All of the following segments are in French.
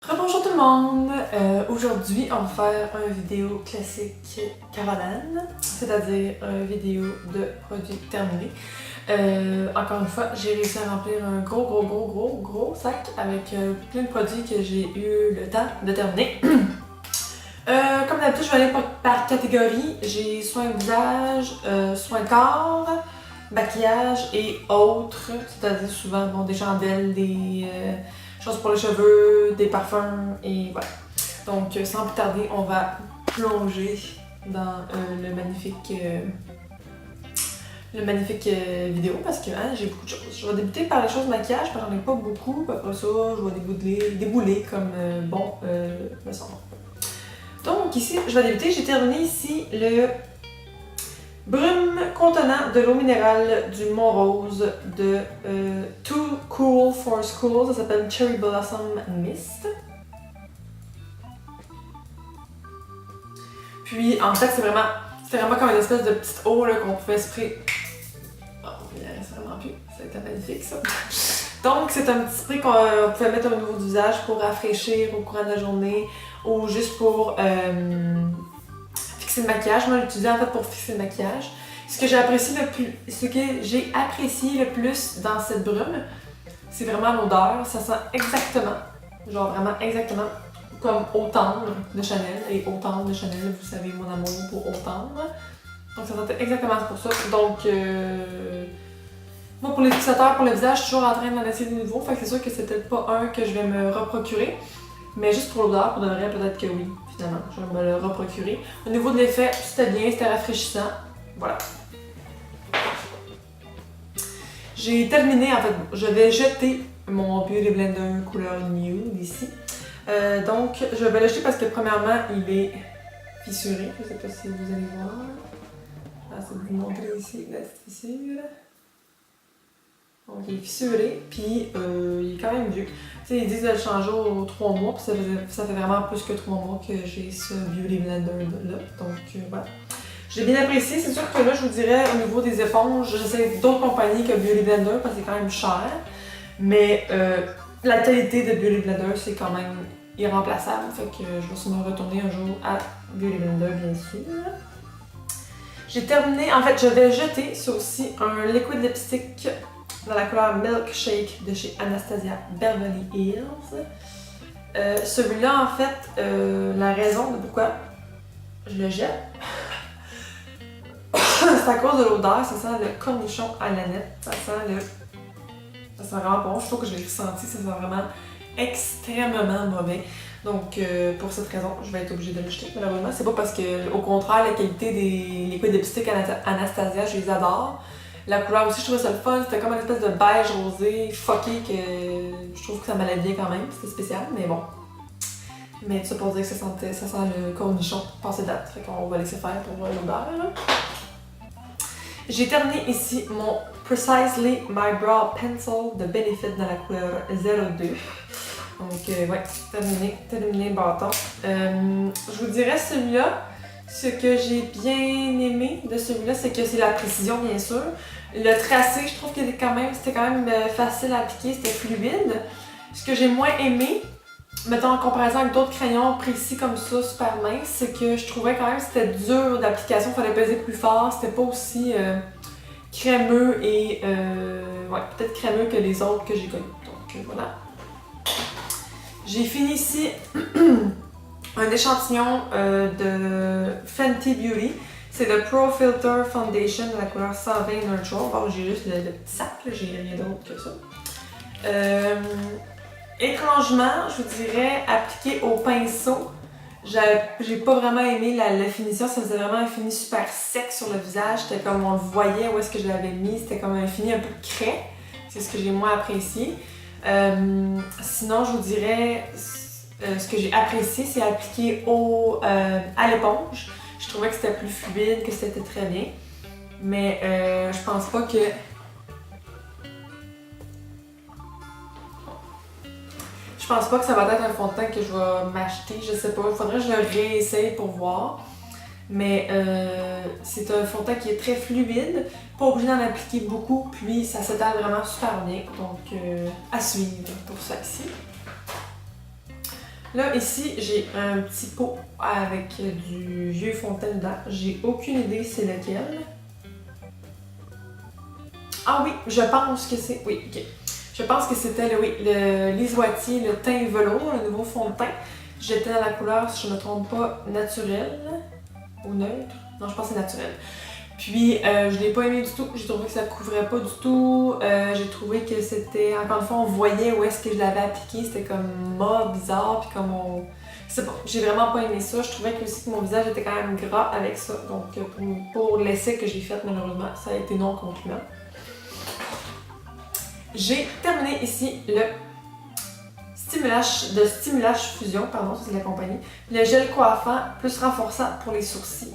Rebonjour tout le monde! Aujourd'hui, on va faire une vidéo classique Caroline, c'est-à-dire une vidéo de produits terminés. Encore une fois, j'ai réussi à remplir un gros sac avec plein de produits que j'ai eu le temps de terminer. Comme d'habitude, je vais aller par catégorie. J'ai soins visage, soins corps, maquillage et autres, c'est-à-dire souvent des chandelles, des choses pour les cheveux, des parfums et voilà. Donc sans plus tarder, on va plonger dans le magnifique vidéo parce que j'ai beaucoup de choses. Je vais débuter par les choses maquillage parce que j'en ai pas beaucoup. Après ça, je vais débouler comme me semble. Donc ici, je vais débuter. J'ai terminé ici le brume contenant de l'eau minérale du Mont-Rose de Too Cool for School. Ça s'appelle Cherry Blossom Mist. Puis en fait, c'était vraiment comme une espèce de petite eau qu'on pouvait sprayer. Oh, il reste vraiment plus. Ça a été magnifique ça. Donc c'est un petit spray qu'on pouvait mettre au niveau du visage pour rafraîchir au courant de la journée ou juste pour fixer le maquillage. Moi, je l'utilisais en fait pour fixer le maquillage. Ce que j'ai apprécié le plus dans cette brume, c'est vraiment l'odeur. Ça sent exactement, vraiment exactement comme Eau Tendre de Chanel. Et Eau Tendre de Chanel, vous savez mon amour pour Eau Tendre. Donc ça sentait exactement pour ça. Donc moi pour les fixateurs pour le visage, je suis toujours en train d'en essayer de nouveaux. Fait que c'est sûr que c'est peut-être pas un que je vais me reprocurer. Mais juste pour l'odeur, pour de vrai, peut-être que oui, finalement, je vais me le reprocurer. Au niveau de l'effet, c'était bien, c'était rafraîchissant. Voilà. J'ai terminé, en fait, je vais jeter mon Beauty Blender couleur Nude ici. Donc, je vais le jeter parce que premièrement, il est fissuré. Je sais pas si vous allez voir. C'est de vous montrer ici la petite fissure. Donc, il est fissuré, puis il est quand même vieux. Tu sais, ils disent de le changer aux 3 mois, puis ça fait vraiment plus que 3 mois que j'ai ce Beauty Blender-là. Donc, voilà. J'ai bien apprécié. C'est sûr que là, je vous dirais, au niveau des éponges, j'essaie d'autres compagnies que Beauty Blender, parce que c'est quand même cher. Mais la qualité de Beauty Blender, c'est quand même irremplaçable. Fait que je vais sûrement retourner un jour à Beauty Blender, bien sûr. J'ai terminé, en fait, je vais jeter sur aussi un liquid lipstick dans la couleur Milkshake de chez Anastasia Beverly Hills. Celui-là, en fait, la raison de pourquoi je le jette, c'est à cause de l'odeur. Ça sent le cornichon à l'aneth. Ça sent vraiment bon. Je trouve que je l'ai ressenti, ça sent vraiment extrêmement mauvais. Donc, pour cette raison, je vais être obligée de le jeter, malheureusement. C'est pas parce que, au contraire, la qualité des liquides lipstick Anastasia, je les adore. La couleur aussi, je trouvais ça le fun. C'était comme une espèce de beige rosé fucké que je trouve que ça m'allait bien quand même. C'était spécial, mais bon. Mais tout ça pour dire que ça sent le cornichon passé date. Fait qu'on va laisser faire pour l'odeur. J'ai terminé ici mon Precisely My Brow Pencil de Benefit dans la couleur 02. Donc, ouais, terminé bâton. Je vous dirais celui-là. Ce que j'ai bien aimé de celui-là, c'est que c'est la précision, bien sûr. Le tracé, je trouve que c'était quand même facile à appliquer, c'était fluide. Ce que j'ai moins aimé, mettons en comparaison avec d'autres crayons précis comme ça, super minces, c'est que je trouvais quand même que c'était dur d'application, il fallait peser plus fort, c'était pas aussi crémeux et ouais, peut-être crémeux que les autres que j'ai connus. Donc voilà. J'ai fini ici un échantillon de Fenty Beauty. C'est le Pro Filter Foundation de la couleur 120 Neutral. Bon, j'ai juste le petit sac, j'ai rien d'autre que ça. Étrangement, je vous dirais, appliqué au pinceau, j'ai pas vraiment aimé la finition. Ça faisait vraiment un fini super sec sur le visage. C'était comme on le voyait où est-ce que je l'avais mis. C'était comme un fini un peu craie. C'est ce que j'ai moins apprécié. Sinon, je vous dirais, ce que j'ai apprécié, c'est appliquer à l'éponge. Je trouvais que c'était plus fluide, que c'était très bien. Mais je pense pas que... Je pense pas que ça va être un fond de teint que je vais m'acheter. Je sais pas, il faudrait que je le réessaye pour voir. Mais c'est un fond de teint qui est très fluide. Pas obligé d'en appliquer beaucoup, puis ça s'étale vraiment super bien. Donc, à suivre pour ça ici. Là, ici, j'ai un petit pot avec du vieux fond de teint dedans. J'ai aucune idée c'est lequel. Ah oui, je pense que c'est... Oui, ok. Je pense que c'était le Lisoitier, le teint velours, le nouveau fond de teint. J'étais dans la couleur, si je ne me trompe pas, naturel ou neutre. Non, je pense que c'est naturel. Puis, je l'ai pas aimé du tout. J'ai trouvé que ça couvrait pas du tout. J'ai trouvé que c'était... Encore une fois, on voyait où est-ce que je l'avais appliqué. C'était comme mauve, bizarre, puis comme on... C'est bon, j'ai vraiment pas aimé ça. Je trouvais que aussi que mon visage était quand même gras avec ça. Donc, pour l'essai que j'ai fait, malheureusement, ça a été non concluant. J'ai terminé ici le Stimulash Fusion, pardon, ça c'est la compagnie. Le gel coiffant plus renforçant pour les sourcils.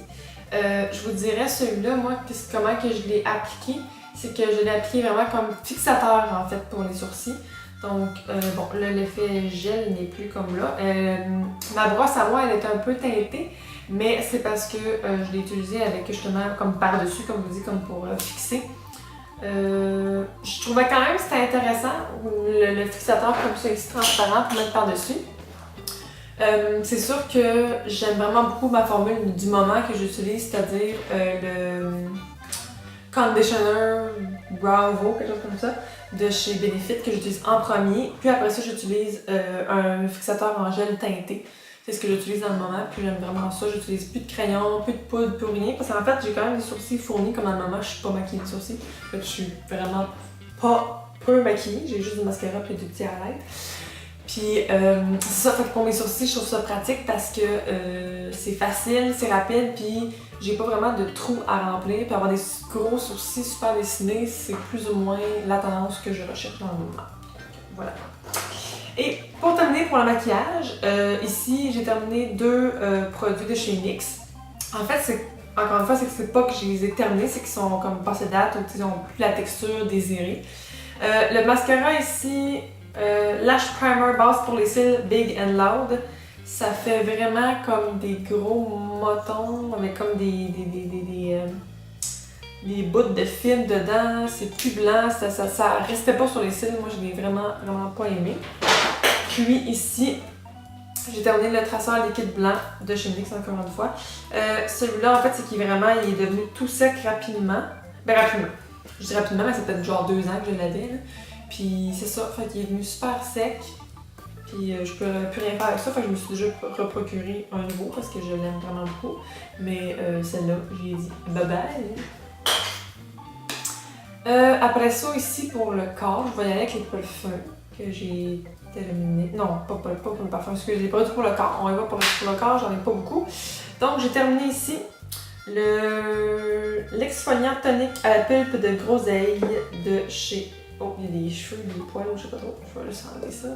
Je vous dirais celui-là, moi, comment que je l'ai appliqué, c'est que je l'ai appliqué vraiment comme fixateur en fait pour les sourcils. Donc, bon, là, l'effet gel n'est plus comme là. Ma brosse à moi, elle est un peu teintée, mais c'est parce que je l'ai utilisée avec justement comme par-dessus, comme je vous dis, comme pour fixer. Je trouvais quand même que c'était intéressant, le fixateur comme ça ici transparent pour mettre par-dessus. C'est sûr que j'aime vraiment beaucoup ma formule du moment que j'utilise, c'est-à-dire le Conditioner Bravo, quelque chose comme ça, de chez Benefit que j'utilise en premier. Puis après ça, j'utilise un fixateur en gel teinté. C'est ce que j'utilise dans le moment, puis j'aime vraiment ça. J'utilise plus de crayon, plus de poudre, plus rien. Parce qu'en fait, j'ai quand même des sourcils fournis, comme dans le moment, je suis pas maquillée de sourcils. Fait que je suis vraiment pas peu maquillée. J'ai juste du mascara puis du petit highlight. Puis c'est ça, fait que pour mes sourcils, je trouve ça pratique parce que c'est facile, c'est rapide, puis j'ai pas vraiment de trous à remplir. Puis avoir des gros sourcils super dessinés, c'est plus ou moins la tendance que je recherche dans le moment. Voilà. Et pour terminer pour le maquillage, ici j'ai terminé deux produits de chez NYX. En fait, encore une fois, c'est que c'est pas que je les ai terminés, c'est qu'ils sont comme passés date ou qu'ils ont plus la texture désirée. Le mascara ici, Lash Primer base pour les cils Big and Loud, ça fait vraiment comme des gros motons avec comme des bouts de fil dedans, c'est plus blanc, ça restait pas sur les cils, moi je l'ai vraiment pas aimé. Puis ici, j'ai terminé le traceur liquide blanc de chez NYX encore une fois. Celui-là en fait c'est qu'il est devenu tout sec rapidement. Ben rapidement. Je dis rapidement, mais ça fait genre 2 ans que je l'avais. Puis c'est ça, fait qu'il est devenu super sec. Puis je peux plus rien faire avec ça, fait que je me suis déjà reprocuré un nouveau parce que je l'aime vraiment beaucoup. Mais celle-là, j'ai dit bye bye. Après ça, ici pour le corps, je vais y aller avec les parfums que j'ai terminé. Non, pas pour le parfum, excusez, les produits pour le corps. On y va pour le corps, j'en ai pas beaucoup. Donc j'ai terminé ici l'exfoliant tonique à la pulpe de groseille de chez... Oh, il y a des cheveux, des poils, je sais pas trop. Je vais le sentir ça.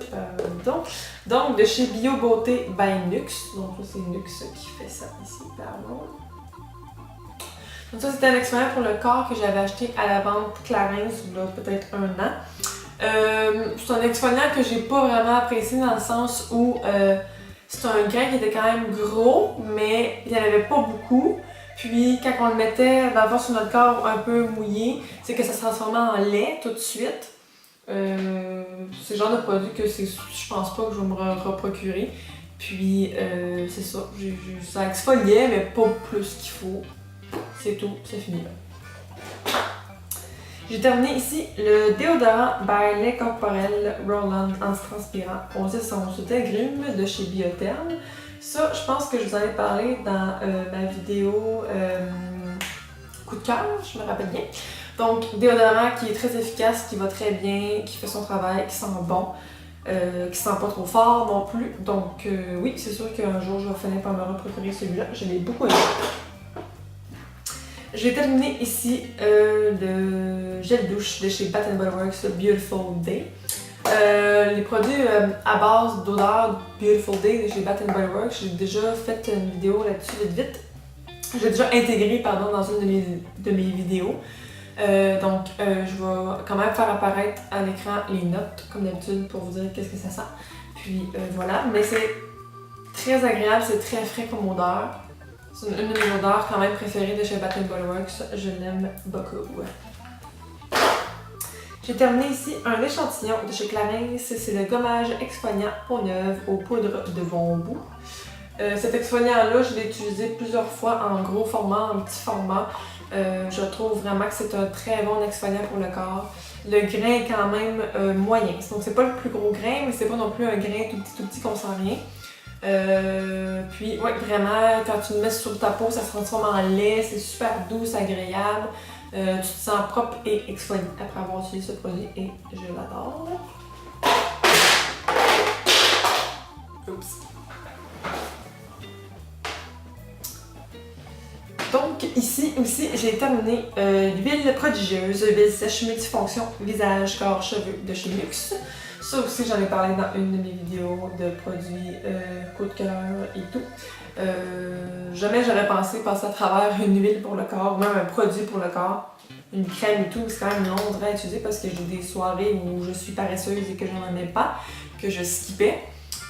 Donc, de chez Bio Beauté by Nuxe. Donc, ça, c'est Nuxe qui fait ça ici, pardon. Donc, ça, c'était un exfoliant pour le corps que j'avais acheté à la vente Clarins, il y a peut-être 1 an. C'est un exfoliant que j'ai pas vraiment apprécié dans le sens où c'est un grain qui était quand même gros, mais il n'y en avait pas beaucoup. Puis quand on le mettait sur notre corps un peu mouillé, c'est que ça se transformait en lait tout de suite. C'est le genre de produit que je pense pas que je vais me reprocurer. Puis c'est ça, ça exfoliait mais pas plus qu'il faut. C'est tout, c'est fini là. J'ai terminé ici le déodorant by Lait Corporel Roll-On Antitranspirant 11 11 d'agrumes de chez Biotherm. Ça, je pense que je vous en ai parlé dans ma vidéo coup de cœur, je me rappelle bien. Donc, déodorant qui est très efficace, qui va très bien, qui fait son travail, qui sent bon, qui sent pas trop fort non plus. Donc, oui, c'est sûr qu'un jour, je vais finir par me reprocurer celui-là. Je l'ai beaucoup aimé. J'ai terminé ici le gel douche de chez Bath & Body Works Beautiful Day. Les produits à base d'odeur Beautiful Day de chez Bath & Body Works, j'ai déjà fait une vidéo là-dessus vite. J'ai déjà intégré dans une de mes vidéos. Donc je vais quand même faire apparaître à l'écran les notes comme d'habitude pour vous dire qu'est-ce que ça sent. Puis voilà, mais c'est très agréable, c'est très frais comme odeur. C'est une de mes odeurs quand même préférées de chez Bath & Body Works, je l'aime beaucoup. J'ai terminé ici un échantillon de chez Clarins, c'est le gommage exfoliant peau neuve aux poudres de bambou. Cet exfoliant-là, je l'ai utilisé plusieurs fois en gros format, en petit format. Je trouve vraiment que c'est un très bon exfoliant pour le corps. Le grain est quand même moyen, donc c'est pas le plus gros grain, mais c'est pas non plus un grain tout petit qu'on sent rien. Puis ouais, vraiment, quand tu le mets sur ta peau, ça se transforme en lait, c'est super doux, c'est agréable. Tu te sens propre et exfolié après avoir utilisé ce produit et je l'adore. Oups. Donc ici aussi, j'ai terminé l'huile prodigieuse, huile sèche multifonction visage, corps, cheveux de chez Luxe. Ça aussi, j'en ai parlé dans une de mes vidéos de produits coup de cœur et tout. Jamais j'aurais pensé passer à travers une huile pour le corps, même un produit pour le corps, une crème et tout. C'est quand même long à utiliser parce que j'ai des soirées où je suis paresseuse et que je n'en ai pas, que je skippais.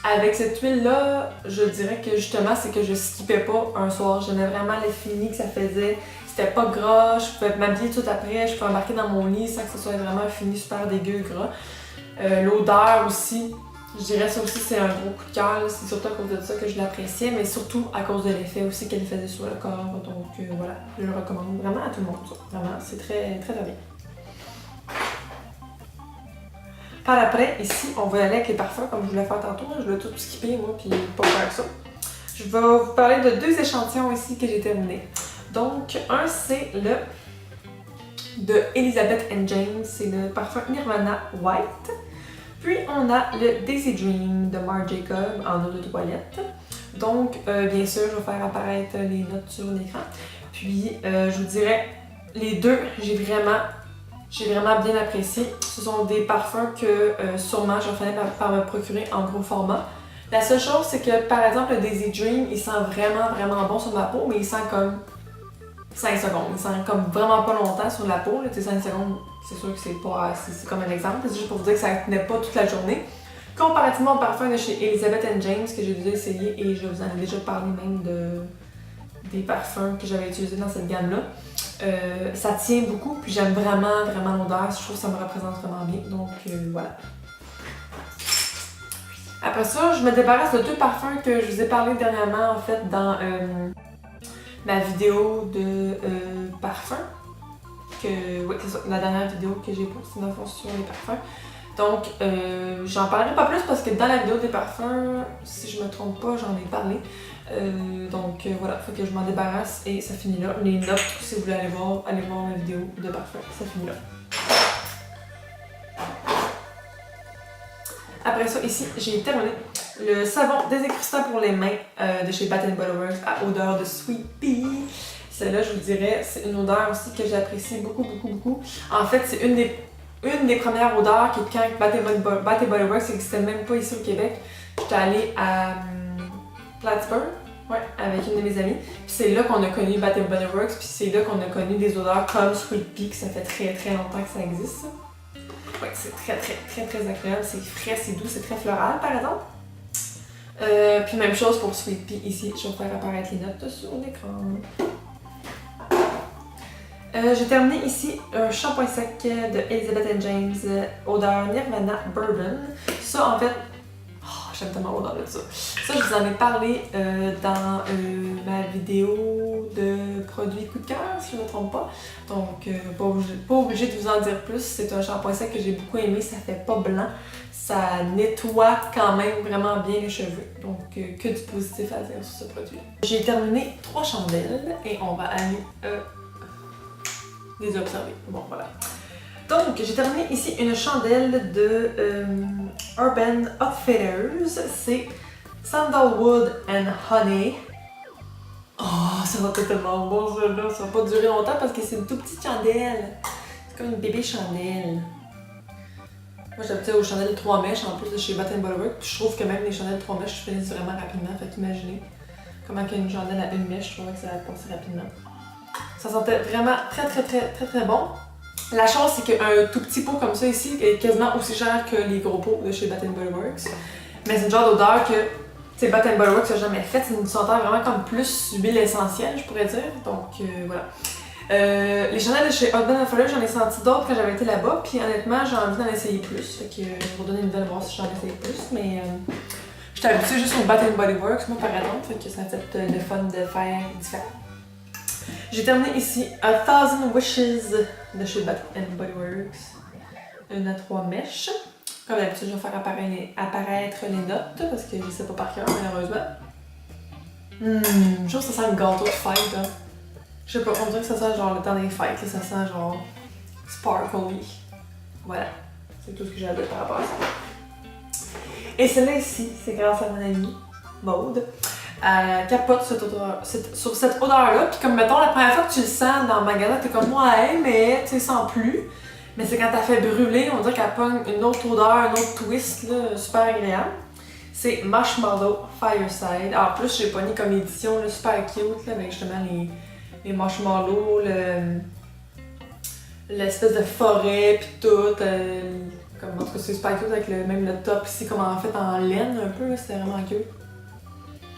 Avec cette huile-là, je dirais que justement, c'est que je skippais pas un soir. J'aimais vraiment les finis que ça faisait. C'était pas gras, je pouvais m'habiller tout après, je pouvais embarquer dans mon lit sans que ce soit vraiment un fini super dégueu gras. L'odeur aussi, je dirais ça aussi c'est un gros coup de cœur, c'est surtout à cause de ça que je l'appréciais, mais surtout à cause de l'effet aussi qu'elle faisait sur le corps, donc voilà, je le recommande vraiment à tout le monde, ça. Vraiment, c'est très très très bien. Par après, ici, on va aller avec les parfums comme je voulais faire tantôt, je voulais tout skipper moi puis pas faire ça. Je vais vous parler de deux échantillons ici que j'ai terminés. Donc, un c'est le de Elizabeth & James, c'est le parfum Nirvana White. Puis on a le Daisy Dream de Marc Jacob en eau de toilette. Donc bien sûr, je vais faire apparaître les notes sur l'écran. Puis je vous dirais, les deux, j'ai vraiment bien apprécié. Ce sont des parfums que sûrement je vais finir par me procurer en gros format. La seule chose, c'est que par exemple, le Daisy Dream, il sent vraiment bon sur ma peau, mais il sent comme 5 secondes. Il sent comme vraiment pas longtemps sur la peau. Là, 5 secondes, c'est sûr que c'est pas. C'est comme un exemple. C'est juste pour vous dire que ça ne tenait pas toute la journée. Comparativement au parfum de chez Elizabeth & James que j'ai déjà essayé et je vous en ai déjà parlé même des parfums que j'avais utilisés dans cette gamme-là. Ça tient beaucoup, puis j'aime vraiment l'odeur. Je trouve que ça me représente vraiment bien. Donc voilà. Après ça, je me débarrasse de deux parfums que je vous ai parlé dernièrement en fait dans ma vidéo de parfum. Oui, c'est ça, la dernière vidéo que j'ai postée dans le fond sur les parfums. Donc, j'en parlerai pas plus parce que dans la vidéo des parfums, si je me trompe pas, j'en ai parlé. Donc voilà, faut que je m'en débarrasse et ça finit là. Les notes, si vous voulez aller voir ma vidéo de parfum, ça finit là. Après ça, ici, j'ai terminé le savon désincrustant pour les mains de chez Bath & Body Works à odeur de Sweet Pea. Celle-là, je vous dirais, c'est une odeur aussi que j'apprécie beaucoup. En fait, c'est une des premières odeurs que quand Bath & Body Works n'existait même pas ici au Québec. J'étais allée à Plattsburgh, ouais, avec une de mes amies. Puis c'est là qu'on a connu Bath & Body Works, puis c'est là qu'on a connu des odeurs comme Sweet Pea, que ça fait très longtemps que ça existe. Ouais, c'est très agréable, c'est frais, c'est doux, c'est très floral par exemple. Puis même chose pour Sweet Pea ici, je vais faire apparaître les notes sur l'écran. J'ai terminé ici un shampoing sec de Elizabeth & James, odeur Nirvana Bourbon. Ça en fait, j'aime tellement l'odeur de ça. Ça, je vous en ai parlé dans ma vidéo de produits coup de cœur, si je ne me trompe pas. Donc, pas obligé de vous en dire plus. C'est un shampoing sec que j'ai beaucoup aimé. Ça fait pas blanc. Ça nettoie quand même vraiment bien les cheveux. Donc, que du positif à dire sur ce produit. J'ai terminé 3 chandelles et on va aller les observer. Bon, voilà. Donc, j'ai terminé ici une chandelle de Urban Outfitters. C'est Sandalwood and Honey. Oh, ça va être tellement bon, ça-là. Ça va pas durer longtemps parce que c'est une toute petite chandelle. C'est comme une bébé chandelle. Moi, j'habite aux chandelles 3 mèches en plus de chez Bath & Body Works. Je trouve que même les chandelles 3 mèches, je finisse vraiment rapidement. Fait qu'imaginez comment qu'une chandelle à une mèche, je trouvais que ça allait passer rapidement. Ça sentait vraiment très bon. La chose, c'est qu'un tout petit pot comme ça ici est quasiment aussi cher que les gros pots de chez Bath & Body Works. Mais c'est une genre d'odeur que Bath & Body Works n'a jamais faite. C'est une senteur vraiment comme plus huile essentielle, je pourrais dire. Donc voilà. Les chandelles de chez Urban Outfitters, j'en ai senti d'autres quand j'avais été là-bas, puis honnêtement, j'ai envie d'en essayer plus. Fait que je vais vous donner une nouvelle voir si j'en essaye plus, mais j'étais habituée juste au Bath & Body Works, moi par exemple, fait que ça a fait le fun de faire différent. J'ai terminé ici A Thousand Wishes de chez Bath & Body Works. Une à 3 mèches. Comme d'habitude, je vais faire apparaître les notes parce que je sais pas par cœur, malheureusement. Je trouve que ça sent le gâteau de fête, là. Je sais pas, on dirait que ça sent genre le temps des fêtes, là, ça sent genre sparkly. Voilà, c'est tout ce que j'ai à dire par rapport à ça. Et celle-là ici, c'est grâce à mon amie Maude. Elle capote sur cette odeur-là. Puis comme mettons, la première fois que tu le sens dans le magasin, t'es comme moi, hey, mais tu le sens plus. Mais c'est quand t'as fait brûler, on dirait qu'elle pogne une autre odeur, un autre twist, là, super agréable. C'est Marshmallow Fireside. Alors plus j'ai pogné comme édition là, super cute là, avec justement les marshmallows, l'espèce de forêt pis tout. Comme, en tout cas c'est super cute avec même le top ici comme en fait en laine un peu, c'est vraiment cute.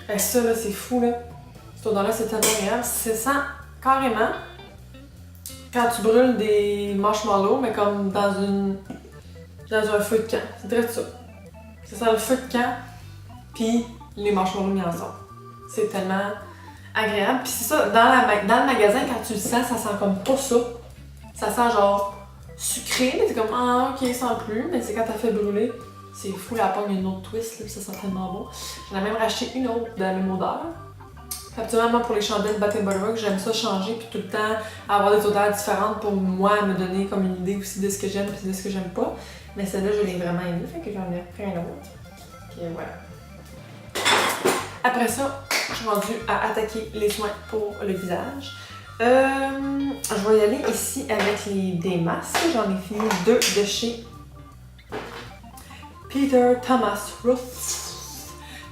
Et ça là c'est fou là. Cette odeur là c'est tellement agréable. Ça sent carrément quand tu brûles des marshmallows mais comme dans un feu de camp. C'est très ça. Ça sent le feu de camp puis les marshmallows mis ensemble. C'est tellement agréable. Puis c'est ça, dans le magasin, quand tu le sens, ça sent comme pas ça. Ça sent genre sucré, mais t'es comme ah ok, sans plus. Mais c'est quand t'as fait brûler, c'est fou, la pogne une autre twist, là, puis ça sent tellement bon. J'en ai même racheté une autre de la même odeur. Habituellement, moi, pour les chandelles Bath & Body Works, j'aime ça changer puis tout le temps avoir des odeurs différentes pour moi me donner comme une idée aussi de ce que j'aime et de ce que j'aime pas. Mais celle-là, je l'ai vraiment aimée, fait que j'en ai repris un autre. Puis voilà. Après ça, je suis rendue à attaquer les soins pour le visage. Je vais y aller ici avec des masques. J'en ai fini 2 de chez Peter Thomas Roth.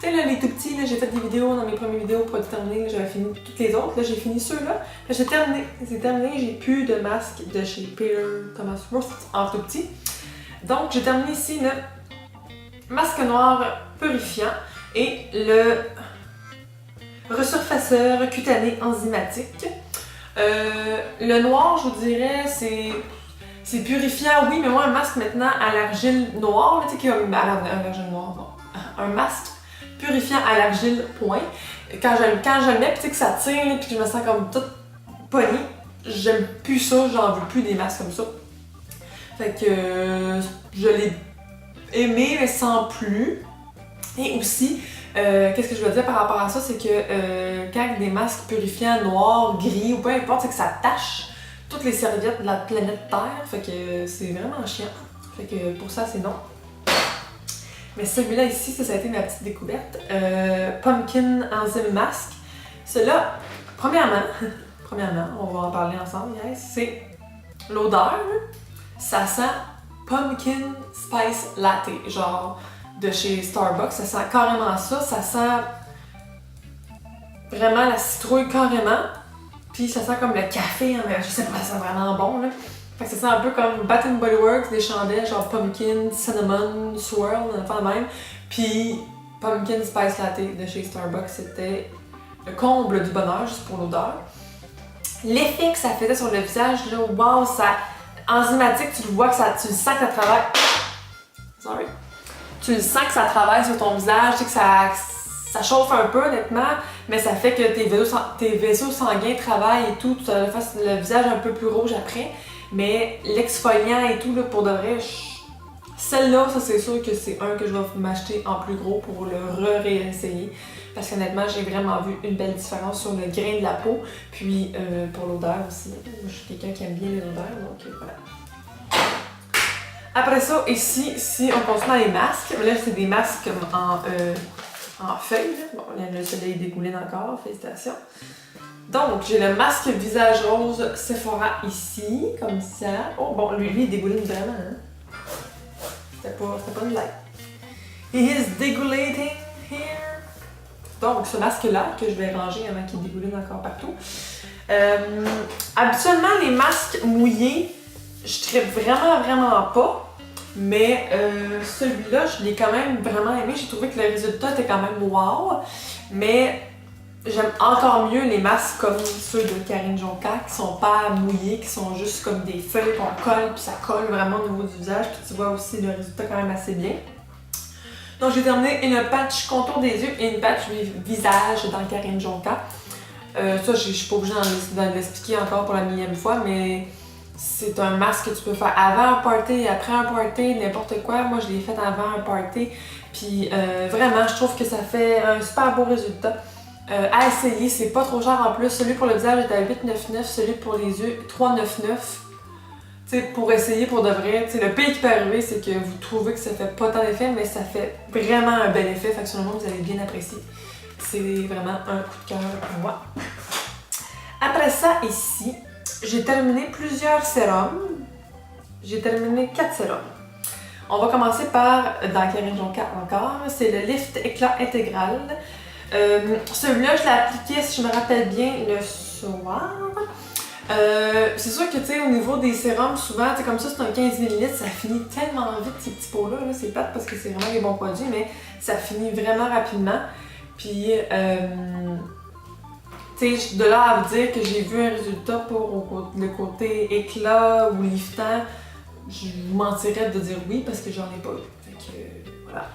Tu sais, là, les tout petits, là, j'ai fait des vidéos dans mes premières vidéos pour terminer. J'avais fini toutes les autres. Là, j'ai fini ceux-là. J'ai terminé. C'est terminé. J'ai plus de masques de chez Peter Thomas Roth en tout petit. Donc, j'ai terminé ici le masque noir purifiant et le resurfaceur cutané enzymatique. Le noir, je vous dirais, c'est purifiant, oui, mais moi, un masque maintenant à l'argile noire, tu sais, comme à l'argile noire, non. Un masque purifiant à l'argile point. Quand je le mets, puis que ça tire, puis que je me sens comme toute pognée, j'aime plus ça, j'en veux plus des masques comme ça. Fait que je l'ai aimé, mais sans plus. Et aussi, qu'est-ce que je veux dire par rapport à ça, c'est que quand des masques purifiants noirs, gris ou peu importe, c'est que ça tache toutes les serviettes de la planète Terre. Fait que c'est vraiment chiant. Fait que pour ça, c'est non. Mais celui-là ici, ça a été ma petite découverte. Pumpkin Enzyme Mask. Celui-là, premièrement, on va en parler ensemble, guys, c'est l'odeur. Ça sent Pumpkin Spice Latte, genre de chez Starbucks. Ça sent carrément ça. Ça sent vraiment la citrouille carrément. Puis ça sent comme le café, hein, mais je sais pas, ça sent vraiment bon là. Fait que ça sent un peu comme Bath & Body Works, des chandelles genre pumpkin, cinnamon, swirl, enfin même. Puis Pumpkin Spice Latte de chez Starbucks, c'était le comble du bonheur juste pour l'odeur. L'effet que ça faisait sur le visage, là, wow, ça enzymatique, tu le vois que ça, tu le sens que ça travaille. Sorry. Tu le sens que ça travaille sur ton visage, tu sais que ça chauffe un peu honnêtement, mais ça fait que tes vaisseaux sanguins travaillent et tout, tu fasses le visage un peu plus rouge après. Mais l'exfoliant et tout, là, pour de vrai, celle-là, ça c'est sûr que c'est un que je vais m'acheter en plus gros pour le réessayer. Parce qu'honnêtement, j'ai vraiment vu une belle différence sur le grain de la peau, puis pour l'odeur aussi. Moi, je suis quelqu'un qui aime bien les odeurs, donc voilà. Après ça, ici, si on continue dans les masques, là c'est des masques en feuilles. Bon, le soleil dégouline encore, félicitations. Donc, j'ai le masque visage rose Sephora ici, comme ça. Oh, bon, lui il dégouline vraiment, hein. C'était pas une light. He is degulating here. Donc, ce masque-là, que je vais ranger avant qu'il dégouline encore partout. Habituellement, les masques mouillés, je trippe vraiment pas. Mais celui-là, je l'ai quand même vraiment aimé. J'ai trouvé que le résultat était quand même wow. Mais j'aime encore mieux les masques comme ceux de Karine Jonca, qui sont pas mouillés, qui sont juste comme des feuilles qu'on colle, puis ça colle vraiment au niveau du visage, puis tu vois aussi le résultat quand même assez bien. Donc j'ai terminé une patch contour des yeux et une patch visage dans Karine Jonca. Ça, je suis pas obligée d'en l'expliquer encore pour la millième fois, mais c'est un masque que tu peux faire avant un party, après un party, n'importe quoi. Moi, je l'ai fait avant un party, puis vraiment, je trouve que ça fait un super beau résultat. À essayer, c'est pas trop cher en plus. Celui pour le visage est à 8,99$, celui pour les yeux 3,99$. T'sais, pour essayer pour de vrai, le pire qui peut arriver, c'est que vous trouvez que ça fait pas tant d'effet, mais ça fait vraiment un bel effet. Fait que sûrement vous allez bien apprécier. C'est vraiment un coup de cœur pour moi. Après ça, ici, j'ai terminé plusieurs sérums. J'ai terminé 4 sérums. On va commencer par, dans Karine Jonca encore, c'est le Lift Éclat Intégral. Celui-là, je l'ai appliqué, si je me rappelle bien, le soir. C'est sûr que, tu sais, au niveau des sérums, souvent, tu sais, comme ça, c'est un 15 ml, ça finit tellement vite, ces petits pots-là. -là, c'est plate parce que c'est vraiment des bons produits, mais ça finit vraiment rapidement. Puis, tu sais, de là à vous dire que j'ai vu un résultat pour le côté éclat ou liftant, je vous mentirais de dire oui parce que j'en ai pas eu. Fait que, voilà.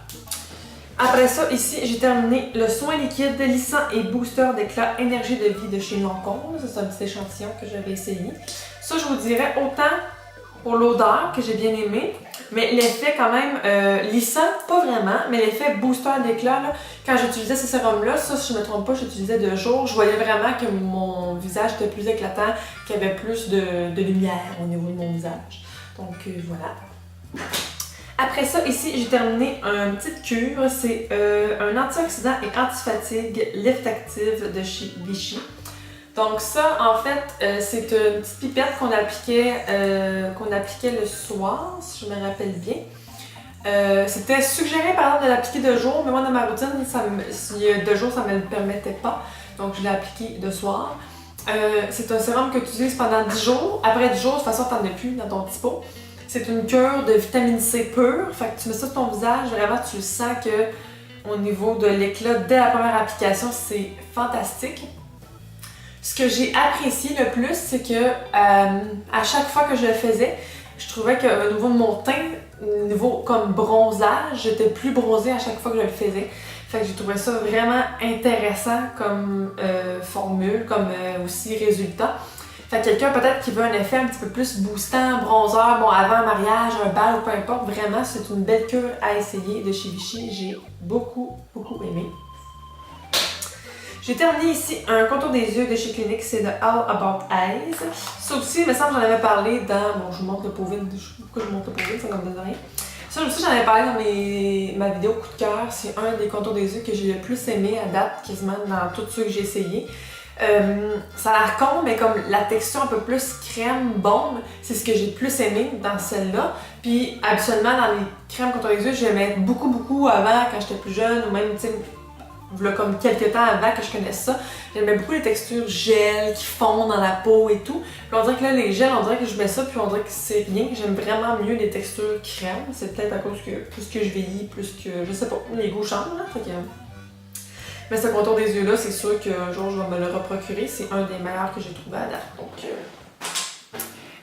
Après ça, ici, j'ai terminé le soin liquide lissant et booster d'éclat énergie de vie de chez Lancôme. C'est un petit échantillon que j'avais essayé. Ça, je vous dirais autant pour l'odeur que j'ai bien aimé, mais l'effet quand même lissant, pas vraiment, mais l'effet booster d'éclat, quand j'utilisais ce sérum-là, ça, si je me trompe pas, j'utilisais de jour, je voyais vraiment que mon visage était plus éclatant, qu'il y avait plus de lumière au niveau de mon visage. Donc voilà. Après ça, ici, j'ai terminé une petite cure. C'est un antioxydant et anti-fatigue Lift Active de chez Vichy. Donc ça, en fait, c'est une petite pipette qu'on appliquait le soir, si je me rappelle bien. C'était suggéré, par exemple, de l'appliquer de jour, mais moi, dans ma routine, de jour, ça ne me le permettait pas. Donc, je l'ai appliqué de soir. C'est un sérum que tu utilises pendant 10 jours. Après 10 jours, de toute façon, tu n'en as plus dans ton petit pot. C'est une cure de vitamine C pure. Fait que tu mets ça sur ton visage, vraiment, tu sens que au niveau de l'éclat, dès la première application, c'est fantastique. Ce que j'ai apprécié le plus, c'est que à chaque fois que je le faisais, je trouvais qu'au niveau de mon teint, au niveau comme bronzage, j'étais plus bronzée à chaque fois que je le faisais. Fait que j'ai trouvé ça vraiment intéressant comme formule, comme aussi résultat. Fait que quelqu'un peut-être qui veut un effet un petit peu plus boostant, bronzeur, bon avant un mariage, un bal ou peu importe, vraiment c'est une belle cure à essayer de chez Vichy. J'ai beaucoup aimé. J'ai terminé ici un contour des yeux de chez Clinique, c'est de All About Eyes. Ça aussi, il me semble que j'en avais parlé dans... Bon, je vous montre le pot vide, je sais pas pourquoi je vous montre le pot vide, ça ne me donne rien. Ça aussi, j'en avais parlé dans ma vidéo coup de cœur. C'est un des contours des yeux que j'ai le plus aimé à date, quasiment dans tous ceux que j'ai essayé. Ça a l'air con, mais comme la texture un peu plus crème, baume, c'est ce que j'ai le plus aimé dans celle-là. Puis, habituellement, dans les crèmes contour des yeux, j'aimais beaucoup avant, quand j'étais plus jeune, ou même, tu sais, comme quelques temps avant que je connaisse ça, j'aimais beaucoup les textures gel qui fondent dans la peau et tout. Puis on dirait que là, les gels, on dirait que je mets ça, puis on dirait que c'est rien. J'aime vraiment mieux les textures crème. C'est peut-être à cause que plus que je vieillis, plus que, je sais pas, les goûts changent, là. Fait que... Mais ce contour des yeux-là, c'est sûr qu'un jour, je vais me le reprocurer. C'est un des meilleurs que j'ai trouvé à date. Donc,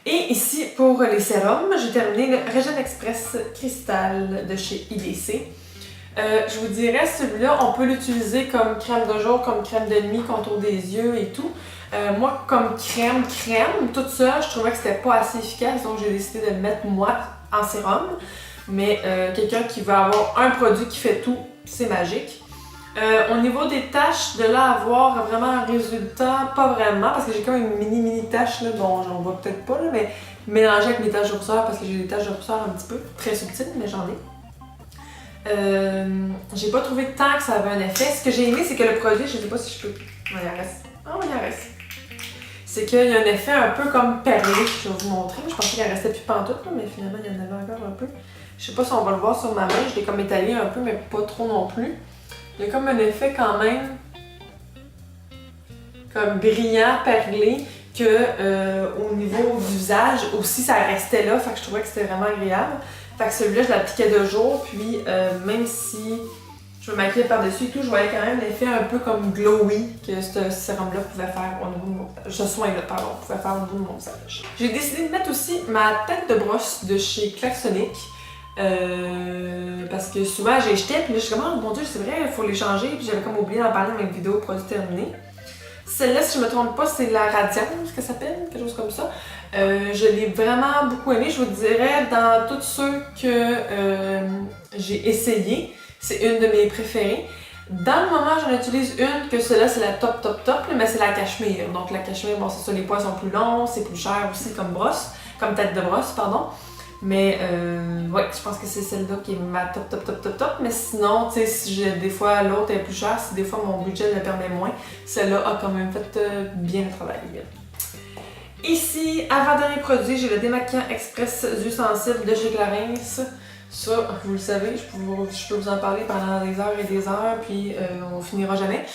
Et ici, pour les sérums, j'ai terminé le Regen Express Cristal de chez IDC. Je vous dirais, celui-là, on peut l'utiliser comme crème de jour, comme crème de nuit, contour des yeux et tout. Moi, comme crème, toute seule, je trouvais que c'était pas assez efficace, donc j'ai décidé de le mettre moi en sérum. Mais quelqu'un qui veut avoir un produit qui fait tout, c'est magique. Au niveau des taches, de là à avoir vraiment un résultat, pas vraiment, parce que j'ai comme une mini tache, là, bon, j'en vois peut-être pas, là, mais mélangée avec mes taches de rousseur, parce que j'ai des taches de rousseur un petit peu, très subtiles, mais j'en ai. J'ai pas trouvé tant que ça avait un effet. Ce que j'ai aimé, c'est que le produit, je sais pas si je peux... il en reste. Oh, il en reste. C'est qu'il y a un effet un peu comme perlé. Je vais vous montrer. Je pensais qu'il en restait plus pantoute, mais finalement, il y en avait encore un peu. Je sais pas si on va le voir sur ma main. Je l'ai comme étalé un peu, mais pas trop non plus. Il y a comme un effet quand même comme brillant, perlé, que au niveau du visage aussi, ça restait là. Fait que je trouvais que c'était vraiment agréable. Fait que celui-là, je l'appliquais de jour, puis même si je me maquillais par-dessus et tout, je voyais quand même l'effet un peu comme glowy que ce sérum-là pouvait faire au niveau de mon visage. Ce soin-là, pardon, pouvait faire au niveau de mon visage. J'ai décidé de mettre aussi ma tête de brosse de chez Claxonic. Parce que souvent j'ai jeté, puis là je suis comme, oh mon dieu, c'est vrai, il faut les changer, puis j'avais comme oublié d'en parler dans mes vidéos produits terminés. Celle-là, si je me trompe pas, c'est la Radiance que ça s'appelle, quelque chose comme ça. Je l'ai vraiment beaucoup aimée, je vous dirais, dans tous ceux que j'ai essayé, c'est une de mes préférées. Dans le moment, j'en utilise une que celle-là, c'est la top, mais c'est la cachemire. Donc la cachemire, bon, c'est ça, les poils sont plus longs, c'est plus cher aussi comme brosse, comme tête de brosse, pardon. Mais ouais, je pense que c'est celle-là qui est ma top. Mais sinon, tu sais, si des fois l'autre est plus chère, si des fois mon budget le permet moins, celle-là a quand même fait bien le travail. Ici, avant-dernier produit, j'ai le démaquillant express yeux sensibles de chez Clarins. Ça, vous le savez, je peux vous en parler pendant des heures et des heures, puis on finira jamais.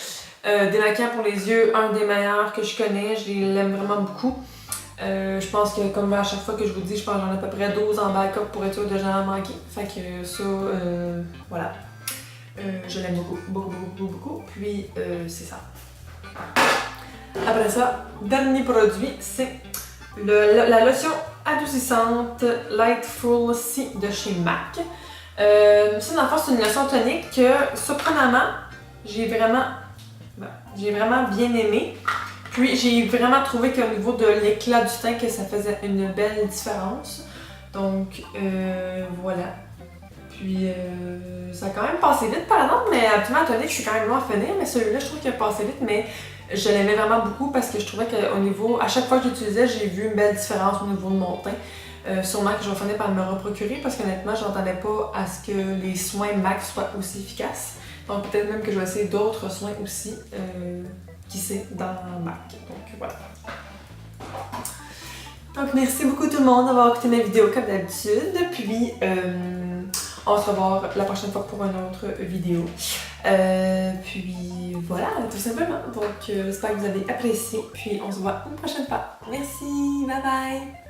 Démaquillant pour les yeux, un des meilleurs que je connais, je l'aime vraiment beaucoup. Je pense que comme à chaque fois que je vous dis, je pense que j'en ai à peu près 12 en backup pour être sûr de jamais en manquer. Fait que ça, voilà. Je l'aime beaucoup. Puis c'est ça. Après ça, dernier produit, c'est la lotion adoucissante Lightful C de chez MAC. Ça, dans le fond, c'est une lotion tonique que, surprenamment, j'ai vraiment bien aimé. Puis j'ai vraiment trouvé qu'au niveau de l'éclat du teint, que ça faisait une belle différence. Donc voilà. Puis ça a quand même passé vite par exemple, mais habituellement tonique, je suis quand même loin à finir, mais celui-là je trouve qu'il a passé vite, mais je l'aimais vraiment beaucoup parce que je trouvais qu'au niveau, à chaque fois que j'utilisais, j'ai vu une belle différence au niveau de mon teint. Sûrement que je vais finir par me reprocurer parce qu'honnêtement, je n'entendais pas à ce que les soins MAC soient aussi efficaces. Donc peut-être même que je vais essayer d'autres soins aussi. Qui sait, dans MAC. Donc voilà. Donc merci beaucoup tout le monde d'avoir écouté ma vidéo comme d'habitude. Puis on se revoit la prochaine fois pour une autre vidéo. Puis voilà, tout simplement. Donc j'espère que vous avez apprécié. Puis on se voit une prochaine fois. Merci, bye bye!